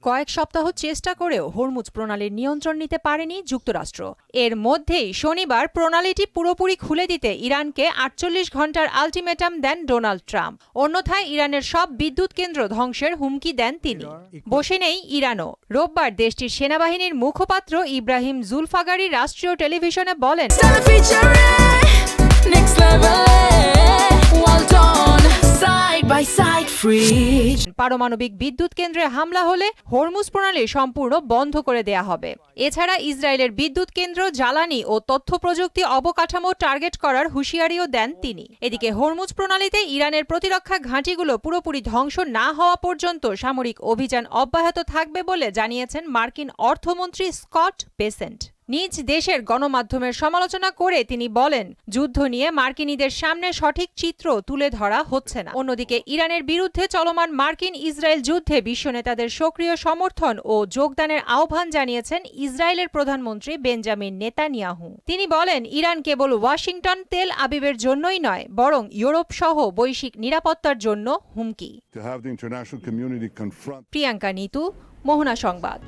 কয়েক সপ্তাহ চেষ্টা করেও হরমুজ প্রণালীর নিয়ন্ত্রণ নিতে পারেনি যুক্তরাষ্ট্র। এর মধ্যেই শনিবার প্রণালীটি পুরোপুরি খুলে দিতে ইরানকে ৪৮ ঘণ্টার আলটিমেটাম দেন ডোনাল্ড ট্রাম্প। অন্যথায় ইরানের সব বিদ্যুৎ কেন্দ্র ধ্বংসের হুমকি দেন তিনি। বসে নেই ইরানও। রোববার দেশটির সেনাবাহিনীর মুখপাত্র ইব্রাহিম জুলফাগারি রাষ্ট্রীয় টেলিভিশনে বলেন, পারমাণবিক বিদ্যুৎ কেন্দ্রে হামলা হলে হরমুজ প্রণালী সম্পূর্ণ বন্ধ করে দেয়া হবে। এছাড়া ইসরায়েলের বিদ্যুৎ কেন্দ্র, জ্বালানি ও তথ্য প্রযুক্তি অবকাঠামো টার্গেট করার হুঁশিয়ারিও দেন তিনি। এদিকে হরমুজ প্রণালীতে ইরানের প্রতিরক্ষা ঘাঁটিগুলো পুরোপুরি ধ্বংস না হওয়া পর্যন্ত সামরিক অভিযান অব্যাহত থাকবে বলে জানিয়েছেন মার্কিন অর্থমন্ত্রী স্কট বেসেন্ট। নিজ দেশের গণমাধ্যমের সমালোচনা করে তিনি বলেন, যুদ্ধ নিয়ে মার্কিনীদের সামনে সঠিক চিত্র তুলে ধরা হচ্ছে না। অন্যদিকে ইরানের বিরুদ্ধে চলমান মার্কিন ইসরায়েল যুদ্ধে বিশ্ব নেতাদের সক্রিয় সমর্থন ও যোগদানের আহ্বান জানিয়েছেন ইসরায়েলের প্রধানমন্ত্রী বেঞ্জামিন নেতানিয়াহু। তিনি বলেন, ইরান কেবল ওয়াশিংটন, তেল আবিবের জন্যই নয়, বরং ইউরোপ সহ বৈশ্বিক নিরাপত্তার জন্য হুমকি। প্রিয়াঙ্কা নিতু, মোহনা সংবাদ।